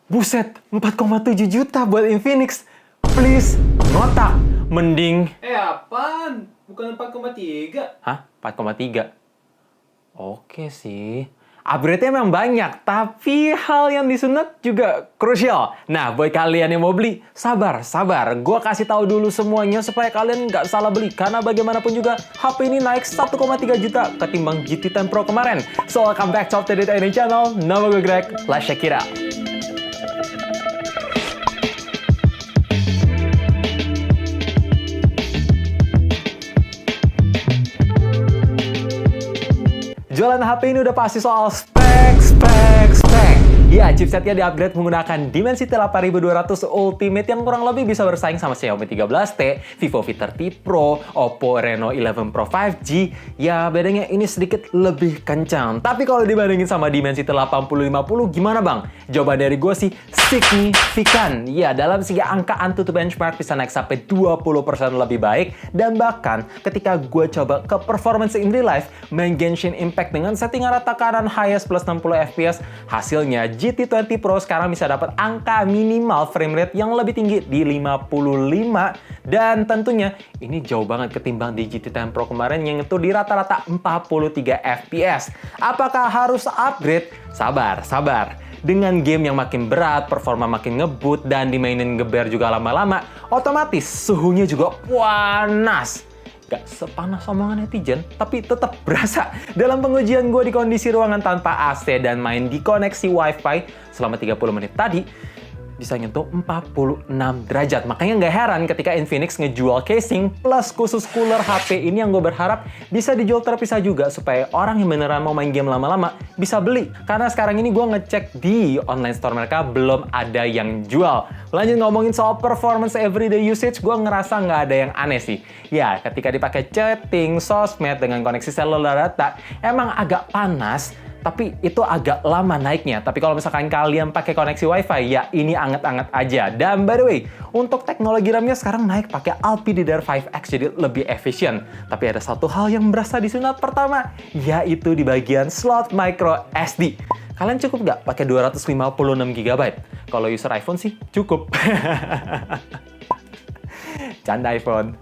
Buset, 4,7 juta buat Infinix. Please, ngotak. Mending... Apaan? Bukan 4,3. Hah? 4,3? Oke sih. Upgrade-nya memang banyak, tapi hal yang disunat juga krusial. Nah, buat kalian yang mau beli, sabar. Gua kasih tahu dulu semuanya supaya kalian nggak salah beli. Karena bagaimanapun juga, HP ini naik 1,3 juta ketimbang GT10 Pro kemarin. So, welcome back to Updated Any Channel. Nama gue Greg, let's check it out. Jualan HP ini udah pasti soal spek. Ya, chipsetnya di-upgrade menggunakan Dimensity 8200 Ultimate yang kurang lebih bisa bersaing sama Xiaomi 13T, Vivo V30 Pro, Oppo Reno 11 Pro 5G. Ya, bedanya ini sedikit lebih kencang. Tapi kalau dibandingin sama Dimensity 8050, gimana bang? Jawaban dari gue sih signifikan. Ya, dalam segi angka Antutu benchmark bisa naik sampai 20% lebih baik. Dan bahkan ketika gue coba ke performance in real life, main Genshin Impact dengan settingan rata kanan highest plus 60 fps, hasilnya GT20 Pro sekarang bisa dapat angka minimal frame rate yang lebih tinggi di 55, dan tentunya ini jauh banget ketimbang di GT10 Pro kemarin yang itu di rata-rata 43 fps. Apakah harus upgrade? Sabar. Dengan game yang makin berat, performa makin ngebut, dan dimainin geber juga lama-lama, otomatis suhunya juga panas. Gak sepanas omongan netizen, tapi tetap berasa. Dalam pengujian gue di kondisi ruangan tanpa AC dan main di koneksi Wi-Fi selama 30 menit tadi, bisa nyentuh 46 derajat. Makanya nggak heran ketika Infinix ngejual casing plus khusus cooler HP ini yang gue berharap bisa dijual terpisah juga supaya orang yang beneran mau main game lama-lama bisa beli. Karena sekarang ini gue ngecek di online store mereka belum ada yang jual. Lanjut ngomongin soal performance everyday usage, gue ngerasa nggak ada yang aneh sih. Ya, ketika dipakai chatting, sosmed dengan koneksi seluler data, emang agak panas, tapi itu agak lama naiknya. Tapi kalau misalkan kalian pakai koneksi Wi-Fi, ya ini anget-anget aja. Dan by the way, untuk teknologi RAM-nya sekarang naik pakai LPDDR5X, jadi lebih efisien. Tapi ada satu hal yang berasa disunat pertama, yaitu di bagian slot micro SD. Kalian cukup nggak pakai 256 GB? Kalau user iPhone sih cukup. Canda iPhone.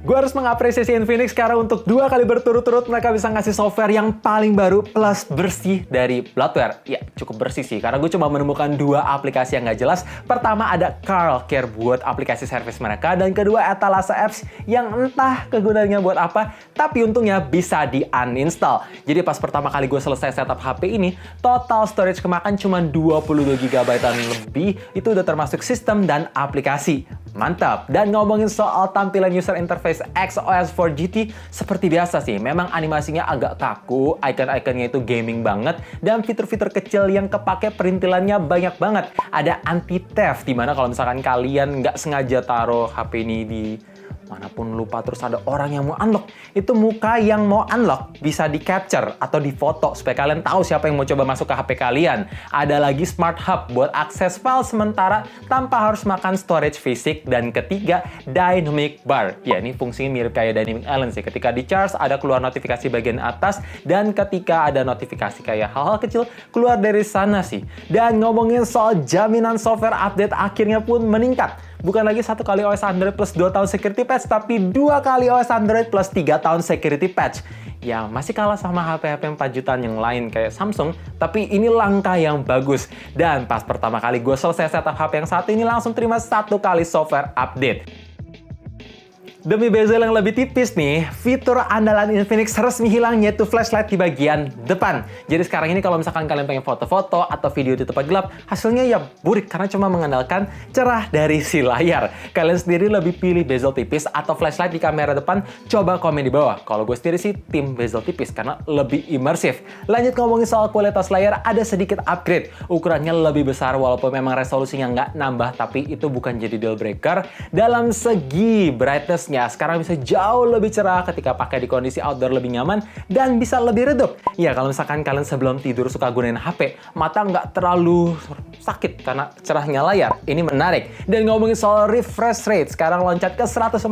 Gue harus mengapresiasi Infinix karena untuk 2 kali berturut-turut mereka bisa ngasih software yang paling baru plus bersih dari bloatware. Ya, cukup bersih sih, karena gue cuma menemukan 2 aplikasi yang nggak jelas. Pertama ada Carl Care buat aplikasi service mereka, dan kedua Etalase Apps yang entah kegunaannya buat apa, tapi untungnya bisa di-uninstall. Jadi pas pertama kali gue selesai setup HP ini, total storage kemakan cuma 22 GB lebih, itu udah termasuk sistem dan aplikasi. Mantap! Dan ngomongin soal tampilan user interface XOS 4 GT, seperti biasa sih, memang animasinya agak kaku, icon-iconnya itu gaming banget, dan fitur-fitur kecil yang kepake perintilannya banyak banget. Ada anti-theft, dimana kalau misalkan kalian nggak sengaja taruh HP ini di manapun lupa terus ada orang yang mau unlock, itu muka yang mau unlock bisa di-capture atau di-foto supaya kalian tahu siapa yang mau coba masuk ke HP kalian. Ada lagi Smart Hub buat akses file sementara tanpa harus makan storage fisik. Dan ketiga, Dynamic Bar. Ya, ini fungsinya mirip kayak Dynamic Island sih. Ketika di-charge ada keluar notifikasi bagian atas, dan ketika ada notifikasi kayak hal-hal kecil keluar dari sana sih. Dan ngomongin soal jaminan software update akhirnya pun meningkat. Bukan lagi 1 kali OS Android plus 2 tahun security patch, tapi 2 kali OS Android plus 3 tahun security patch. Ya, masih kalah sama HP-HP 4 jutaan yang lain kayak Samsung, tapi ini langkah yang bagus. Dan pas pertama kali gue selesai setup HP yang satu ini, langsung terima 1 kali software update. Demi bezel yang lebih tipis nih, fitur andalan Infinix resmi hilang, yaitu flashlight di bagian depan. Jadi sekarang ini kalau misalkan kalian pengen foto-foto atau video di tempat gelap, hasilnya ya burik karena cuma mengandalkan cerah dari si layar. Kalian sendiri lebih pilih bezel tipis atau flashlight di kamera depan? Coba komen di bawah. Kalau gue sendiri sih tim bezel tipis karena lebih imersif. Lanjut ngomongin soal kualitas layar, ada sedikit upgrade. Ukurannya lebih besar walaupun memang resolusinya nggak nambah, tapi itu bukan jadi deal breaker. Dalam segi brightness sekarang bisa jauh lebih cerah ketika pakai di kondisi outdoor, lebih nyaman dan bisa lebih redup. Ya, kalau misalkan kalian sebelum tidur suka gunain HP, mata nggak terlalu sakit karena cerahnya layar. Ini menarik. Dan ngomongin soal refresh rate, sekarang loncat ke 144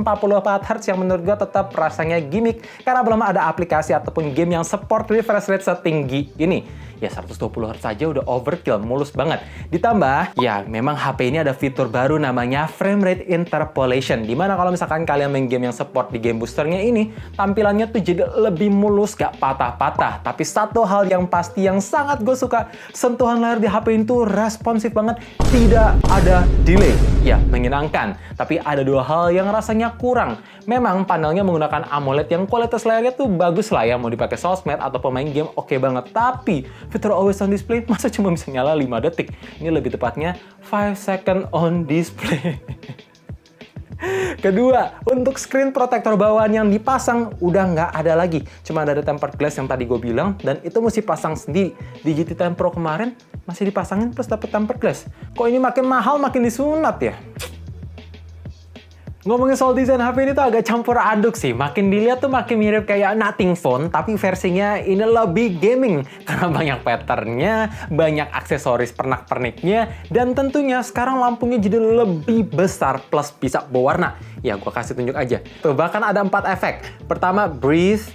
Hz yang menurut gue tetap rasanya gimmick karena belum ada aplikasi ataupun game yang support refresh rate setinggi ini. Ya 120 Hz saja udah overkill, mulus banget. Ditambah, ya memang HP ini ada fitur baru namanya frame rate interpolation. Dimana kalau misalkan kalian main game yang support di game boosternya ini, tampilannya tuh jadi lebih mulus, gak patah-patah. Tapi satu hal yang pasti yang sangat gue suka, sentuhan layar di HP ini tuh responsif banget, tidak ada delay. Ya, menyenangkan. Tapi ada dua hal yang rasanya kurang. Memang panelnya menggunakan AMOLED yang kualitas layarnya tuh bagus lah ya, mau dipakai sosmed atau pemain game oke banget. Tapi fitur always on display masa cuma bisa nyala 5 detik. Ini lebih tepatnya 5 second on display. Kedua, untuk screen protector bawaan yang dipasang udah nggak ada lagi. Cuma ada tempered glass yang tadi gue bilang, dan itu mesti pasang sendiri. Di GT 10 Pro kemarin masih dipasangin plus dapet tempered glass. Kok ini makin mahal makin disunat ya? Ngomongin soal desain HP ini tuh agak campur aduk sih. Makin dilihat tuh makin mirip kayak Nothing Phone, tapi versinya ini lebih gaming. Karena banyak patternnya, banyak aksesoris pernak-perniknya, dan tentunya sekarang lampunya jadi lebih besar plus bisa berwarna. Ya, gua kasih tunjuk aja. Tuh, bahkan ada 4 efek. Pertama, Breeze,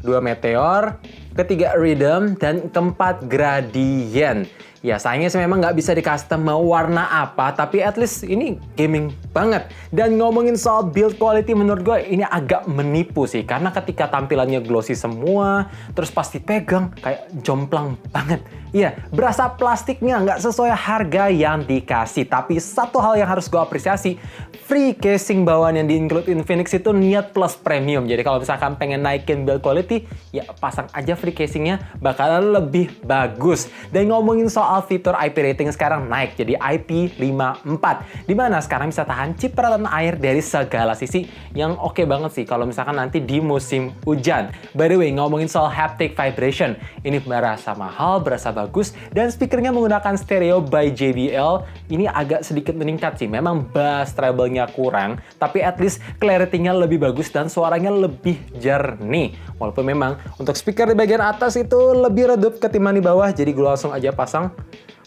2 Meteor, ketiga Rhythm, dan keempat Gradient. Ya, sayangnya sih memang nggak bisa di-custom mau warna apa, tapi at least ini gaming banget. Dan ngomongin soal build quality, menurut gue ini agak menipu sih. Karena ketika tampilannya glossy semua, terus pasti pegang kayak jomplang banget. Iya, berasa plastiknya nggak sesuai harga yang dikasih. Tapi satu hal yang harus gue apresiasi, free casing bawaan yang di-include Infinix itu niat plus premium. Jadi kalau misalkan pengen naikin build quality, ya pasang aja free casingnya, bakalan lebih bagus. Dan ngomongin soal fitur IP rating sekarang naik jadi IP54, dimana sekarang bisa tahan cipratan air dari segala sisi, yang oke banget sih kalau misalkan nanti di musim hujan. By the way, ngomongin soal haptic vibration, ini berasa mahal, berasa bagus, dan speakernya menggunakan stereo by JBL. Ini agak sedikit meningkat sih, memang bass treble-nya kurang, tapi at least clarity-nya lebih bagus dan suaranya lebih jernih. Walaupun memang untuk speaker di bagian atas itu lebih redup ketimbang di bawah, jadi gue langsung aja pasang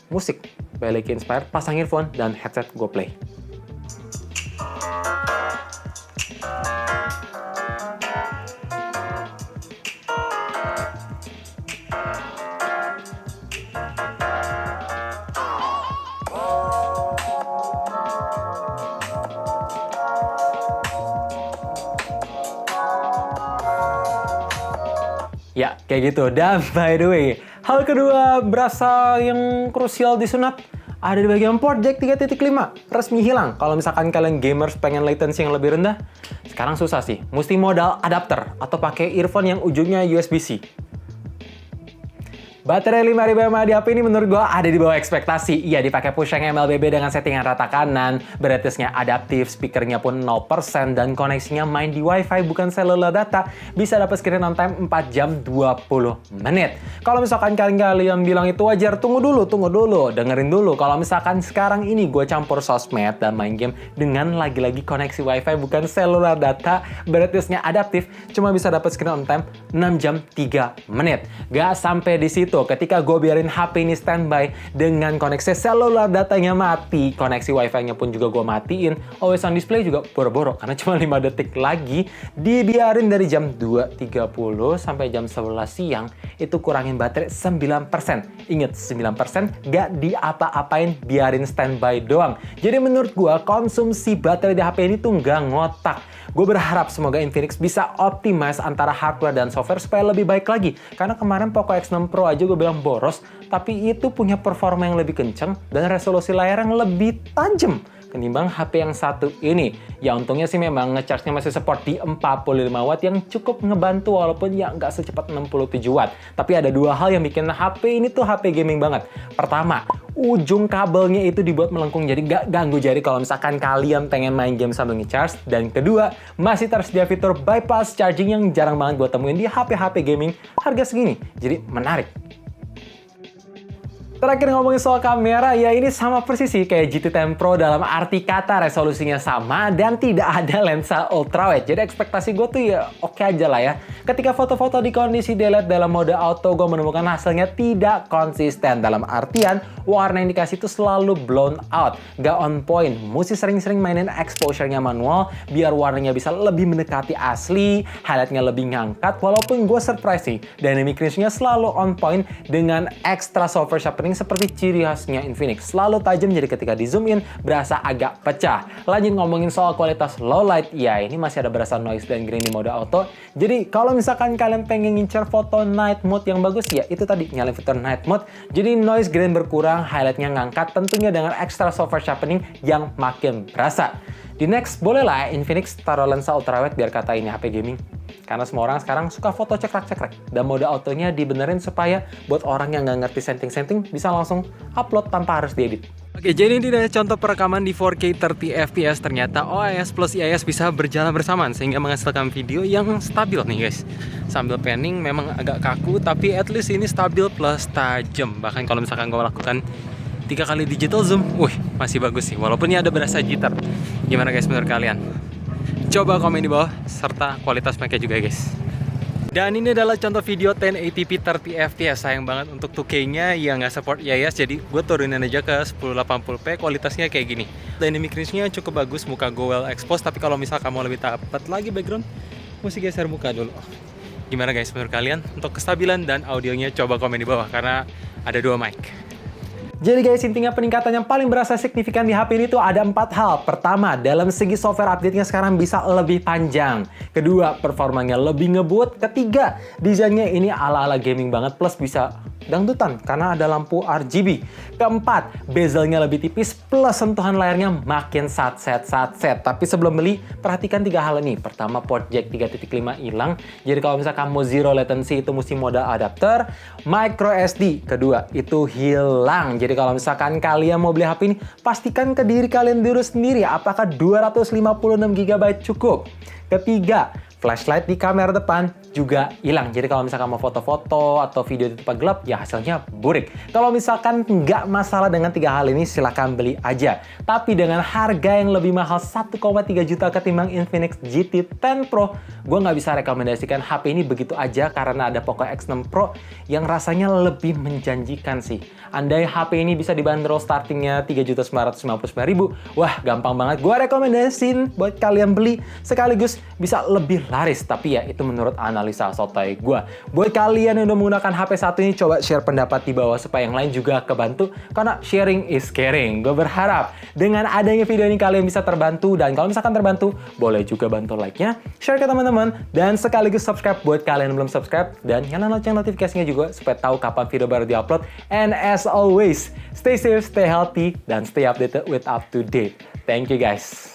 musik by Leica Inspire, pasang earphone dan headset gue play. Ya, kayak gitu. Dan by the way, hal kedua berasa yang krusial disunat ada di bagian port jack 3.5. Resmi hilang. Kalau misalkan kalian gamers pengen latency yang lebih rendah, sekarang susah sih. Mesti modal adapter atau pakai earphone yang ujungnya USB-C. Baterai 5000 mAh di HP ini menurut gue ada di bawah ekspektasi. Iya, dipakai Pusheng MLBB dengan settingan rata kanan, brightness-nya adaptif, speakernya pun 0%, dan koneksinya main di Wi-Fi bukan cellular data. Bisa dapat screen on time 4 jam 20 menit. Kalau misalkan kalian bilang itu wajar, tunggu dulu, dengerin dulu. Kalau misalkan sekarang ini gue campur sosmed dan main game dengan lagi-lagi koneksi Wi-Fi bukan cellular data, brightness-nya adaptif, cuma bisa dapat screen on time 6 jam 3 menit. Gak sampai di situ. Ketika gue biarin HP ini standby dengan koneksi seluler datanya mati, koneksi wifi-nya pun juga gue matiin, always on display juga boro-boro karena cuma 5 detik lagi, dibiarin dari jam 2.30 sampai jam 11 siang, itu kurangin baterai 9%. Ingat, 9% gak diapa-apain, biarin standby doang. Jadi menurut gue, konsumsi baterai di HP ini tuh gak ngotak. Gue berharap semoga Infinix bisa optimize antara hardware dan software supaya lebih baik lagi. Karena kemarin Poco X6 Pro aja gue bilang boros, tapi itu punya performa yang lebih kenceng dan resolusi layar yang lebih tajam ketimbang HP yang satu ini. Ya untungnya sih memang ngecharge-nya masih support di 45 watt yang cukup ngebantu walaupun ya nggak secepat 67 watt. Tapi ada dua hal yang bikin HP ini tuh HP gaming banget. Pertama, ujung kabelnya itu dibuat melengkung jadi nggak ganggu jari kalau misalkan kalian pengen main game sambil nge-charge. Dan kedua, masih tersedia fitur bypass charging yang jarang banget gue temuin di HP-HP gaming harga segini. Jadi menarik. Terakhir ngomongin soal kamera, ya ini sama persis sih kayak GT10 Pro dalam arti kata resolusinya sama dan tidak ada lensa ultrawide. Jadi ekspektasi gue tuh ya oke aja lah ya. Ketika foto-foto di kondisi daylight dalam mode auto, gue menemukan hasilnya tidak konsisten. Dalam artian, warna yang dikasih itu selalu blown out, gak on point. Mesti sering-sering mainin exposure-nya manual biar warnanya bisa lebih mendekati asli, highlight-nya lebih ngangkat. Walaupun gue surprise sih, dynamic range-nya selalu on point dengan extra software sharpening seperti ciri khasnya Infinix. Selalu tajam, jadi ketika di zoom in berasa agak pecah. Lanjut ngomongin soal kualitas low light, ya ini masih ada berasa noise dan grain di mode auto. Jadi kalau misalkan kalian pengen ngincer foto night mode yang bagus, ya itu tadi nyalain fitur night mode. Jadi noise grain berkurang, highlightnya ngangkat, tentunya dengan extra software sharpening yang makin berasa. Di next, boleh lah Infinix taruh lensa ultrawide biar kata ini HP gaming. Karena semua orang sekarang suka foto cekrek-cekrek. Dan mode autonya dibenerin supaya buat orang yang nggak ngerti setting-setting bisa langsung upload tanpa harus diedit. Oke, jadi ini adalah contoh perekaman di 4K 30 fps. Ternyata OIS plus IIS bisa berjalan bersamaan sehingga menghasilkan video yang stabil nih guys. Sambil panning memang agak kaku, tapi at least ini stabil plus tajam. Bahkan kalau misalkan gue melakukan 3 kali digital zoom, masih bagus sih. Walaupun ini ada berasa jitter. Gimana guys menurut kalian? Coba komen di bawah, serta kualitas mic-nya juga guys. Dan ini adalah contoh video 1080p 30 fps. Sayang banget untuk 2K-nya yang nggak support IIS, jadi gue turunin aja ke 1080p, kualitasnya kayak gini. Dynamic range-nya cukup bagus, muka gue well exposed, tapi kalau misal kamu lebih dapat lagi background, mesti geser muka dulu. Gimana guys menurut kalian? Untuk kestabilan dan audionya coba komen di bawah, karena ada 2 mic. Jadi guys, intinya peningkatan yang paling berasa signifikan di HP ini tuh ada 4 hal. Pertama, dalam segi software update-nya sekarang bisa lebih panjang. Kedua, performanya lebih ngebut. Ketiga, desainnya ini ala-ala gaming banget plus bisa dangdutan karena ada lampu RGB. Keempat, bezelnya lebih tipis plus sentuhan layarnya makin satset. Tapi sebelum beli, perhatikan 3 hal ini. Pertama, port jack 3.5 hilang. Jadi kalau misalkan mau zero latency itu mesti mode adapter. Micro SD, kedua, itu hilang. Jadi kalau misalkan kalian mau beli HP ini, pastikan ke diri kalian dulu sendiri apakah 256 GB cukup. Ketiga, flashlight di kamera depan juga hilang. Jadi kalau misalkan mau foto-foto atau video di tempat gelap, ya hasilnya burik. Kalau misalkan nggak masalah dengan 3 hal ini, silahkan beli aja. Tapi dengan harga yang lebih mahal 1,3 juta ketimbang Infinix GT10 Pro, gue nggak bisa rekomendasikan HP ini begitu aja karena ada Poco X6 Pro yang rasanya lebih menjanjikan sih. Andai HP ini bisa dibanderol startingnya 3.999.000, wah gampang banget. Gue rekomendasiin buat kalian beli sekaligus bisa lebih laris. Tapi ya itu menurut analisa sotoy gue. Buat kalian yang udah menggunakan HP satu ini, coba share pendapat di bawah supaya yang lain juga kebantu. Karena sharing is caring. Gue berharap dengan adanya video ini kalian bisa terbantu. Dan kalau misalkan terbantu, boleh juga bantu like-nya, share ke teman-teman, dan sekaligus subscribe buat kalian yang belum subscribe. Dan nyalain lonceng notifikasinya juga supaya tahu kapan video baru diupload. And as always, stay safe, stay healthy, dan stay updated with up to date. Thank you guys.